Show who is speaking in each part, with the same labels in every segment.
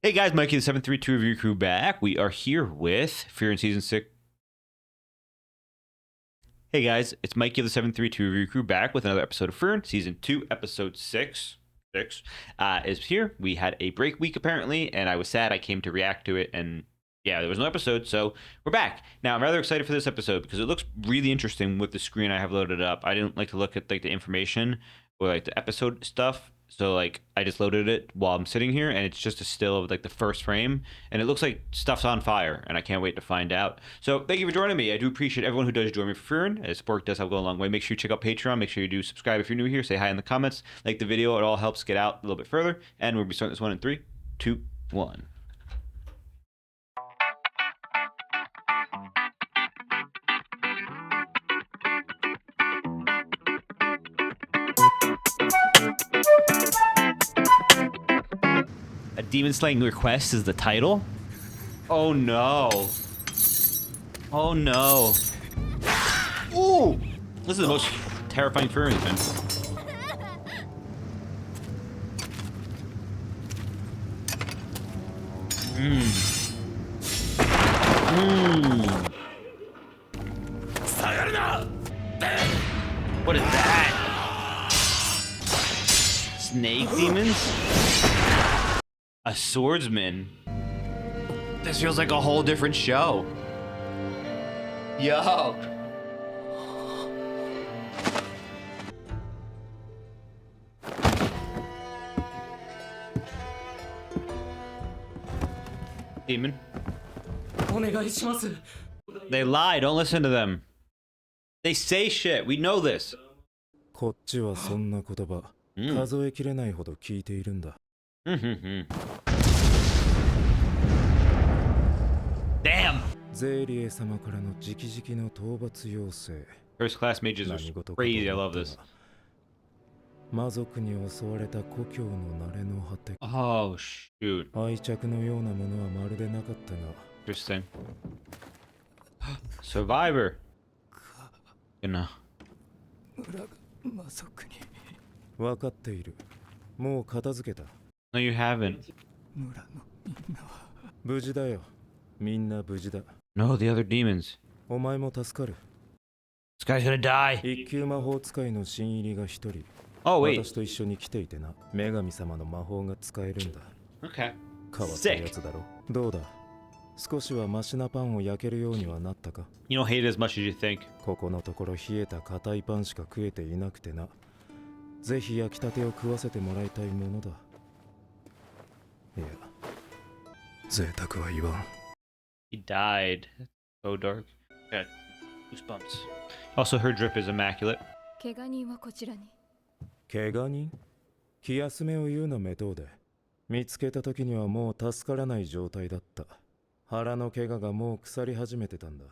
Speaker 1: Hey guys, Mikey the 732 Review Crew back. We are here with Frieren Season 6. Hey guys, it's Mikey of the 732 Review Crew back with another episode of Frieren Season 2, Episode 6. Is here. We had a break week apparently, and I was sad. I came to react to it, and yeah, there was no episode, so we're back. Now, I'm rather excited for this episode because it looks really interesting with the screen I have loaded up. I didn't like to look at like the information or like the episode stuff. So like I just loaded it while I'm sitting here, and it's just a still of like the first frame, and it looks like stuff's on fire, and I can't wait to find out. So thank you for joining me. I do appreciate everyone who does join me for Frieren. As support does help go a long way. Make sure you check out Patreon. Make sure you do subscribe if you're new here. Say hi in the comments. Like the video. It all helps get out a little bit further. And we'll be starting this one in 3, 2, 1. A demon slaying request is the title. Oh no. Oh no. Ooh! This is the most terrifying Frieren has been. What is that? Snake demons? A swordsman? This feels like a whole different show. Yo! Demon. They lie, don't listen to them. They say shit, we know this.
Speaker 2: こっちはそんな言葉、数えきれないほど聞いているんだ。
Speaker 1: Damn!
Speaker 2: ゼーリエ様からの直々の討伐要請。
Speaker 1: First class mages are crazy, I love this.
Speaker 2: 魔族に襲われた故郷の慣れの果て。
Speaker 1: Oh, shoot.
Speaker 2: 愛着のようなものはまるでなかったが。
Speaker 1: Interesting. Survivor. Genau.
Speaker 2: 分かっている。もう片付けた。
Speaker 1: No, you haven't.
Speaker 2: 無事だよ。みんな無事だ。
Speaker 1: No, the other demons.
Speaker 2: お前も助かる。
Speaker 1: This guy's gonna die.
Speaker 2: 一級魔法使いの新入りが一人。
Speaker 1: Oh, wait.
Speaker 2: 私と一緒に来ていてな。女神様の魔法が使えるんだ。
Speaker 1: Okay.
Speaker 2: 変わったやつだろ。どうだ。少しはマシなパンを焼けるようにはなったか。
Speaker 1: You don't hate it as much as you think.
Speaker 2: ここのところ冷えた硬いパンしか食えていなくてな。ぜひ焼きたてを食わせてもらいたいものだ。いや、贅沢は言わん。
Speaker 1: He died. So dark. Okay. Goosebumps. Also, her drip is immaculate.
Speaker 3: 怪我人はこちらに。
Speaker 2: 怪我人？気休めを言うな目頭で。見つけた時にはもう助からない状態だった。腹の怪我がもう腐り始めてたんだ。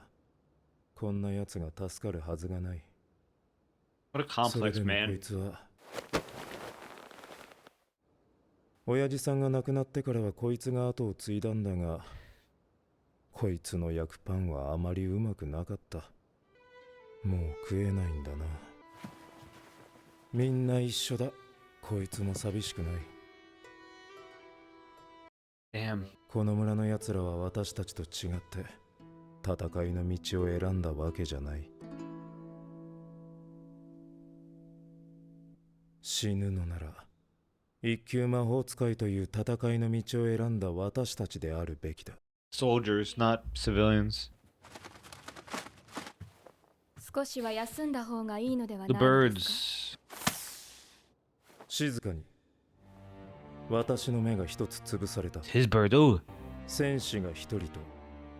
Speaker 2: こんな奴が助かるはずがない。
Speaker 1: What a complex
Speaker 2: こ
Speaker 1: man.
Speaker 2: いつは親父さんが亡くなってからはこいつが後を継いだんだが、こいつの焼くパンはあまりうまくなかった。もう食えないんだな。みんな一緒だ。こいつも寂しくない。
Speaker 1: Damn.
Speaker 2: この村の奴らは私たちと違って戦いの道を選んだわけじゃない。死ぬのなら一級魔法使いという戦いの道を選んだ私たちであるべきだ。
Speaker 1: Soldiers, not civilians.
Speaker 3: 少しは休んだ方がいいのでは
Speaker 1: The
Speaker 3: ないですか。
Speaker 1: birds.
Speaker 2: 静かに。私の目が一つ潰された。
Speaker 1: His bird. Oh.
Speaker 2: 戦士が一人と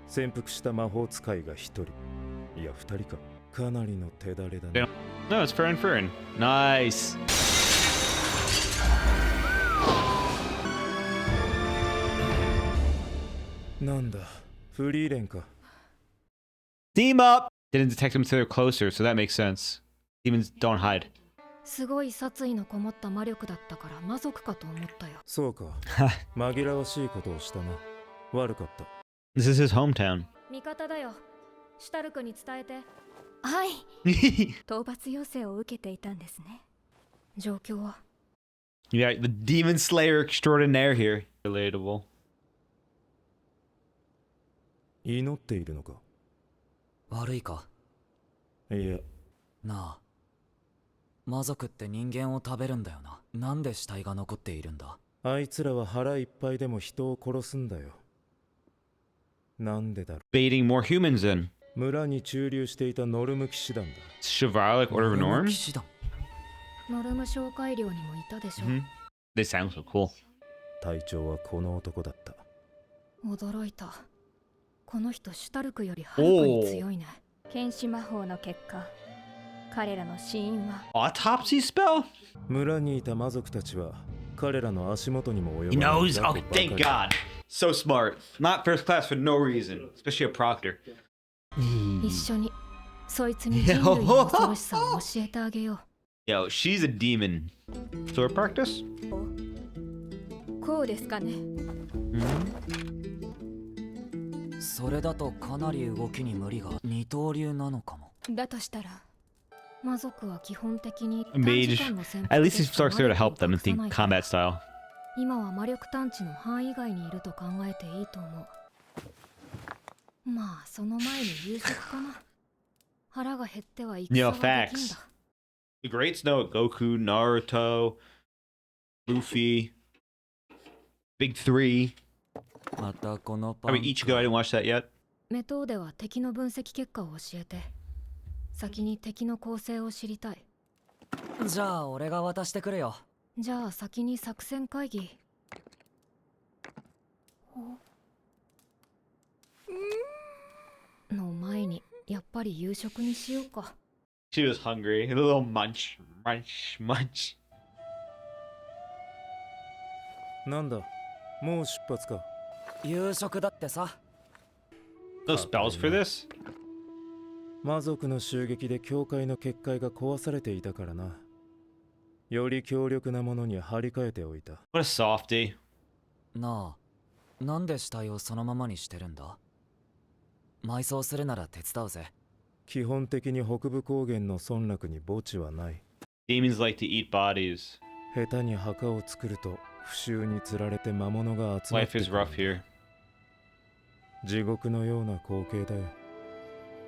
Speaker 2: 潜伏した魔法使いが一人。いや二人か。かなりの手だれだね。
Speaker 1: No, it's Frieren. Nice.
Speaker 2: なんだ、フリーレンか。
Speaker 1: Team up! Didn't detect him until they're closer, so that makes sense. Demons don't hide.
Speaker 3: すごい殺意のこもった魔力だったから魔族かと思ったよ。
Speaker 2: そうか。紛らわしいことをしたな。悪かった。
Speaker 1: This is his hometown.
Speaker 3: 味方だよ。シュタルクに伝えて。はい。討伐要請を受けていたんですね。状況は
Speaker 1: Yeah, the demon slayer extraordinaire here. Relatable.
Speaker 2: 祈っているのか？
Speaker 4: 悪いか？
Speaker 2: いや、
Speaker 4: なあ、魔族って人間を食べるんだよな。なんで死体が残っているんだ？
Speaker 2: あいつらは腹いっぱいでも人を殺すんだよ。なんでだろ
Speaker 1: Baiting more humans in.
Speaker 2: う。村に駐留していたノルム騎士団だ。
Speaker 1: Chivalric Order of
Speaker 4: 騎
Speaker 1: Norn?
Speaker 4: 士団。
Speaker 3: ノルム紹介料にもいたでしょ。
Speaker 1: They sound so cool.
Speaker 2: 隊長はこの男だった。
Speaker 3: 驚いた。この人シュタルクよりはるかに強いね。剣士魔法の結果、彼らの死因は
Speaker 1: Autopsy spell?
Speaker 2: 村にいた魔族たちは彼らの足元にも及
Speaker 1: He
Speaker 2: ばない
Speaker 1: knows.
Speaker 2: 雑
Speaker 1: Oh,
Speaker 2: 魚ばか
Speaker 1: thank
Speaker 2: り
Speaker 1: God. So smart. Not first class for no reason, especially a proctor.
Speaker 3: 一緒にそいつに人類の恐ろしさを教えてあげよ
Speaker 1: Yo, she's a demon. Sword practice?
Speaker 3: う。こうですかね。
Speaker 4: それだとかなり動きに無理が。二刀流なのかも。
Speaker 3: だとしたら、魔族は基本的に
Speaker 1: A mage. At least he starts there to help them in the combat style.
Speaker 3: 今は魔力探知の範囲外にいると考えていいと思う。まあその前に夕食かな。腹が減っては戦
Speaker 1: Yo,
Speaker 3: はできん
Speaker 1: facts.
Speaker 3: だ。
Speaker 1: The greats know Goku, Naruto, Luffy, Big Three.
Speaker 4: またこのパ
Speaker 1: I
Speaker 4: ン
Speaker 1: mean, Ichigo, I didn't watch that yet.
Speaker 3: メトーでは敵の分析結果を教えて。先に敵の構成を知りたい。
Speaker 4: じゃあ俺が渡してくるよ。
Speaker 3: じゃあ先に作戦会議。の前にやっぱり夕食にしようか。
Speaker 1: She was hungry. A little munch, munch, munch.
Speaker 2: なんだ、もう出発か。
Speaker 4: 夕食だってさ。
Speaker 1: No spells for this?
Speaker 2: 魔族の襲撃で教会の結界が壊されていたからな。より強力なものに張り替えておいた。
Speaker 1: What a softie.
Speaker 4: なあ、なんで死体をそのままにしてるんだ？埋葬するなら手伝うぜ。
Speaker 2: 基本的に北部高原の村落に墓地はない。
Speaker 1: Demons like to eat bodies.
Speaker 2: 下手に墓を作ると腐臭につられて魔物が集まっ
Speaker 1: Life
Speaker 2: て
Speaker 1: is
Speaker 2: くる
Speaker 1: rough here.
Speaker 2: 地獄のような光景だよ。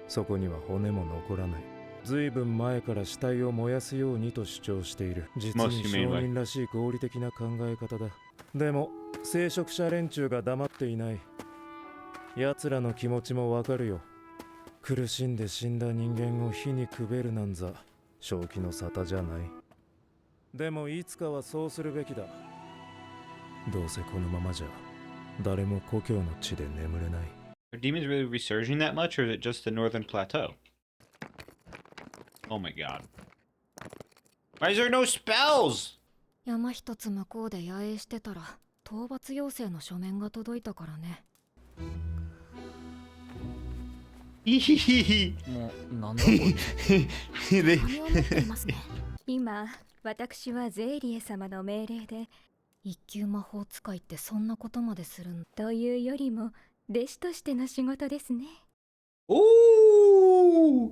Speaker 2: そこには骨も残らない。ずいぶん前から死体を燃やすようにと主張している。実に商人らしい合理的な考え方だ。でも聖職者連中が黙っていない。奴らの気持ちもわかるよ。苦しんで死んだ人間を火にくべるなんざ正気の沙汰じゃない。でもいつかはそうするべきだ。どうせこのままじゃ誰も故郷の地で眠れない。
Speaker 1: Are demons really resurging that much, or is it just the northern plateau? Oh my god. Why is there no spells?
Speaker 3: 山一つ向こうで野営してたら討伐要請の書面が届いたからね。
Speaker 4: もうなんだこれ。
Speaker 3: 金を持っていますね。今、私はゼーリエ様の命令で一級魔法使いってそんなことまでするんというよりも弟子としての仕事ですね。
Speaker 1: Ooh!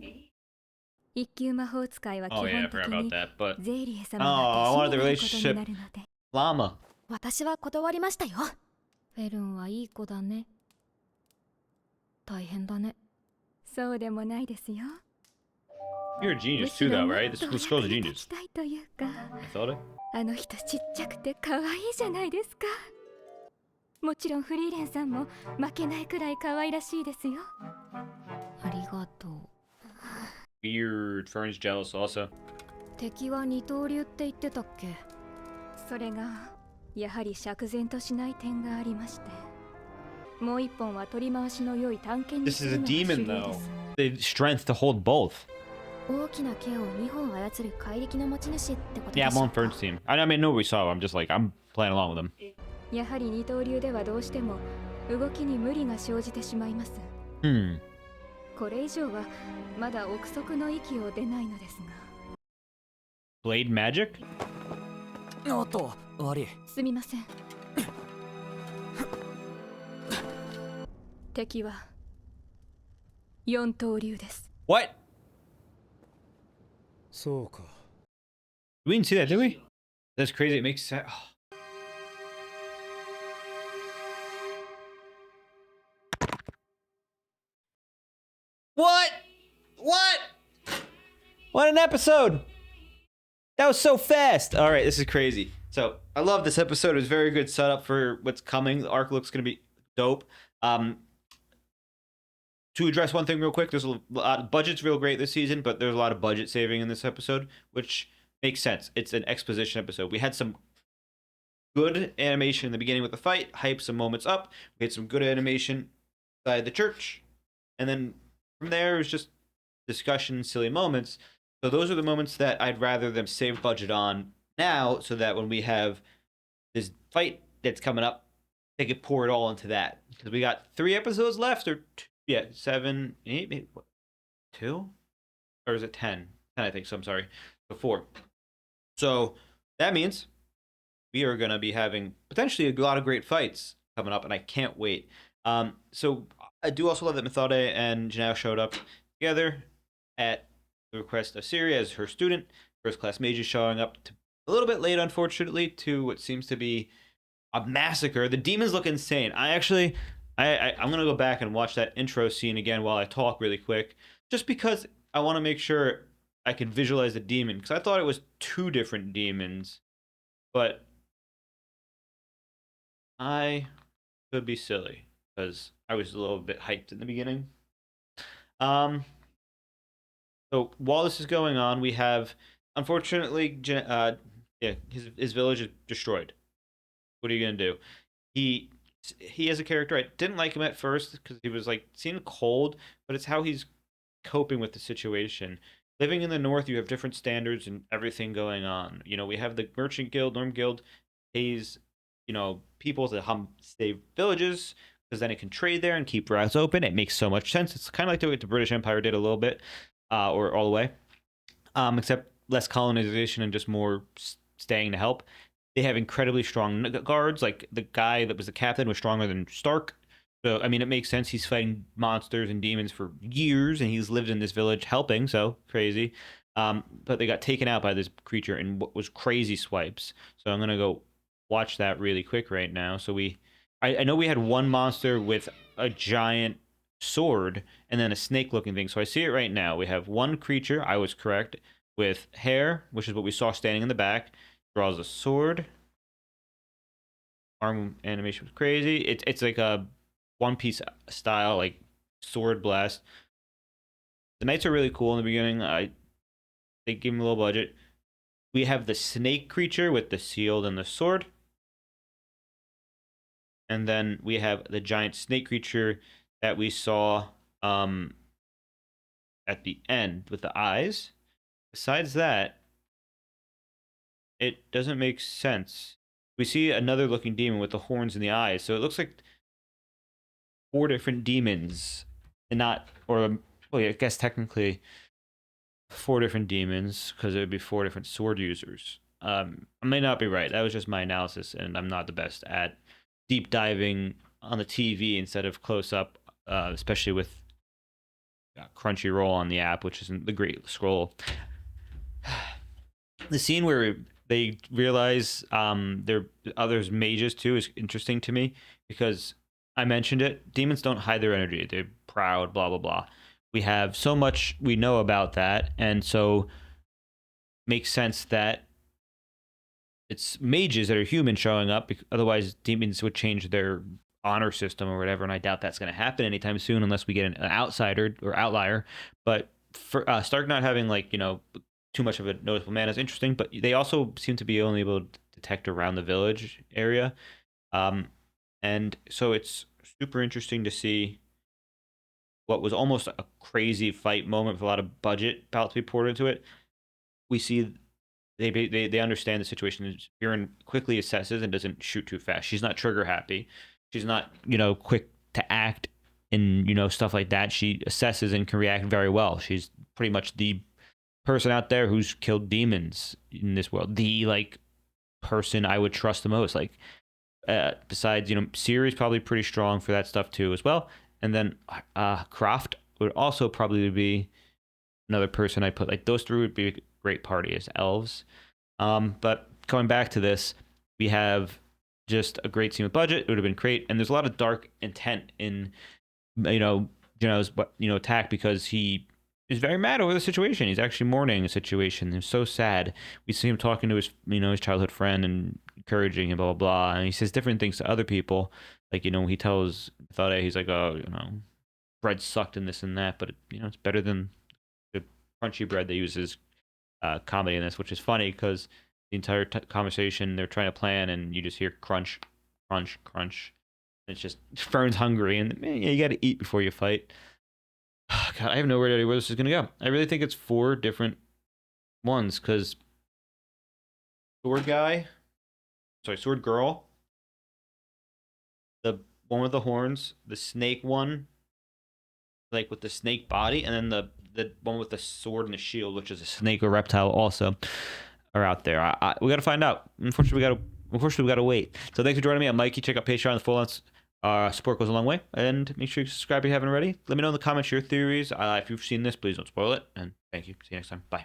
Speaker 3: 一級魔法使いは基
Speaker 1: Oh
Speaker 3: 本
Speaker 1: yeah, I
Speaker 3: 的
Speaker 1: forgot about
Speaker 3: に
Speaker 1: that, but
Speaker 3: ゼーリエ様
Speaker 1: Oh, I
Speaker 3: が
Speaker 1: wanted the
Speaker 3: 弟子になることになるので。
Speaker 1: llama.
Speaker 3: 私は断りましたよ。フェルンはいい子だね。大変だね。そうでもないですよ。
Speaker 1: You're a genius too, though, right? The school's a genius.
Speaker 3: したいというか、
Speaker 1: I thought it.
Speaker 3: あの人ちっちゃくて可愛いじゃないですか。もちろんフリーレンさんも負けないくらい可愛らしいですよ。ありがとう。
Speaker 1: Weird. Fern's jealous also.
Speaker 3: 敵は二刀流って言ってたっけ？それがやはり釈然としない点がありまして。もう一本は取り回しの良い探検に
Speaker 1: This
Speaker 3: す
Speaker 1: is
Speaker 3: る
Speaker 1: a
Speaker 3: のが主
Speaker 1: demon,
Speaker 3: 流で
Speaker 1: though.
Speaker 3: す。
Speaker 1: The strength to hold both.
Speaker 3: 大きな毛を2本操る怪力の持ち主ってことで
Speaker 1: Yeah,
Speaker 3: し
Speaker 1: I'm
Speaker 3: ょ
Speaker 1: on Fern's team. I mean, no, we saw. I'm just like, I'm playing along with him.
Speaker 3: やはり二刀流ではどうしても動きに無理が生じてしまいます。
Speaker 1: Hmm.
Speaker 3: これ以上はまだ憶測の域を出ないのですが。
Speaker 1: Blade magic?
Speaker 4: おっと、悪い。
Speaker 3: すみません。敵は四刀流です。
Speaker 1: What?
Speaker 2: そうか。
Speaker 1: We didn't see that, did we? That's crazy. It makes sense. What an episode! That was so fast. All right, this is crazy. So I love this episode. It was very good setup for what's coming. The arc looks going to be dope. To address one thing real quick, there's a lot, budget's real great this season, but there's a lot of budget saving in this episode, which makes sense. It's an exposition episode. We had some good animation in the beginning with the fight, hype some moments up. We had some good animation inside the church, and then from there it was just discussion, silly moments. So those are the moments that I'd rather them save budget on now, so that when we have this fight that's coming up, they could pour it all into that. Because we got 3 episodes left, or 7, 8, maybe, what, 2? Or is it 10? 10, I think. So I'm sorry. So 4. So that means we are going to be having potentially a lot of great fights coming up, and I can't wait. So I do also love that Methode and Janelle showed up together at the request of Siri as her student. First class mage is showing up a little bit late, unfortunately, to what seems to be a massacre. The demons look insane. I'm gonna go back and watch that intro scene again while I talk really quick, just because I want to make sure I can visualize the demon, because I thought it was 2 different demons, but I could be silly because I was a little bit hyped in the beginning. So while this is going on, we have, unfortunately, his village is destroyed. What are you gonna do? He as a character, I didn't like him at first because he was like seemed cold, but it's how he's coping with the situation. Living in the north, you have different standards and everything going on. You know, we have the merchant guild, Norm Guild pays, people to save villages, because then it can trade there and keep routes open. It makes so much sense. It's kind of like the way the British Empire did a little bit, or all the way, except less colonization and just more staying to help. They have incredibly strong guards. Like the guy that was the captain was stronger than Stark. So, I mean, it makes sense. He's fighting monsters and demons for years, and he's lived in this village helping. So crazy. But they got taken out by this creature in what was crazy swipes. So I'm gonna go watch that really quick right now. So I know we had one monster with a giant sword and then a snake-looking thing. So I see it right now. We have one creature. I was correct, with hair, which is what we saw standing in the back. Draws a sword. Arm animation was crazy. It's like a One Piece style, like sword blast. The knights are really cool in the beginning. They give him a little budget. We have the snake creature with the shield and the sword. And then we have the giant snake creature that we saw at the end with the eyes. Besides that, it doesn't make sense. We see another looking demon with the horns and the eyes. So it looks like 4 different demons, and not, or, well, yeah, I guess technically 4 different demons, because it would be 4 different sword users. I may not be right. That was just my analysis, and I'm not the best at deep diving on the TV instead of close up, especially with Crunchyroll on the app, which isn't the great scroll. The scene where they realize there others mages too is interesting to me, because I mentioned it. Demons don't hide their energy. They're proud, blah blah blah. We have so much we know about that, and so makes sense that it's mages that are human showing up. Otherwise, demons would change their honor system or whatever, and I doubt that's going to happen anytime soon unless we get an outsider or outlier. But for Stark not having too much of a noticeable mana is interesting, but they also seem to be only able to detect around the village area. And so it's super interesting to see what was almost a crazy fight moment with a lot of budget about to be poured into it. We see they understand the situation. Frieren quickly assesses and doesn't shoot too fast. She's not trigger happy. She's not, quick to act and, stuff like that. She assesses and can react very well. She's pretty much the person out there who's killed demons in this world. The person I would trust the most. Besides, Siri's probably pretty strong for that stuff too as well. And then Croft would also probably be another person I put. Those 3 would be a great party as elves. But coming back to this, we have just a great scene with budget. It would have been great, and there's a lot of dark intent in Geno's attack, because he he's very mad over the situation. He's actually mourning the situation. He's so sad. We see him talking to his, his childhood friend and encouraging him, blah, blah, blah. And he says different things to other people. Like, he tells Thade, he's like, oh, bread sucked and this and that. But, it's better than the crunchy bread. They use his comedy in this, which is funny because the entire conversation they're trying to plan and you just hear crunch, crunch, crunch. And it's just Fern's hungry and you got to eat before you fight. God, I have no idea where this is gonna go. I really think it's 4 different ones because sword girl, the one with the horns, the snake one, like with the snake body, and then the one with the sword and the shield, which is a snake or reptile, also are out there. We gotta find out. Unfortunately, we gotta wait. So thanks for joining me. I'm Mikey. Check out Patreon. The full length support goes a long way, and make sure you subscribe if you haven't already. Let me know in the comments your theories. If you've seen this, please don't spoil it. And thank you. See you next time. Bye.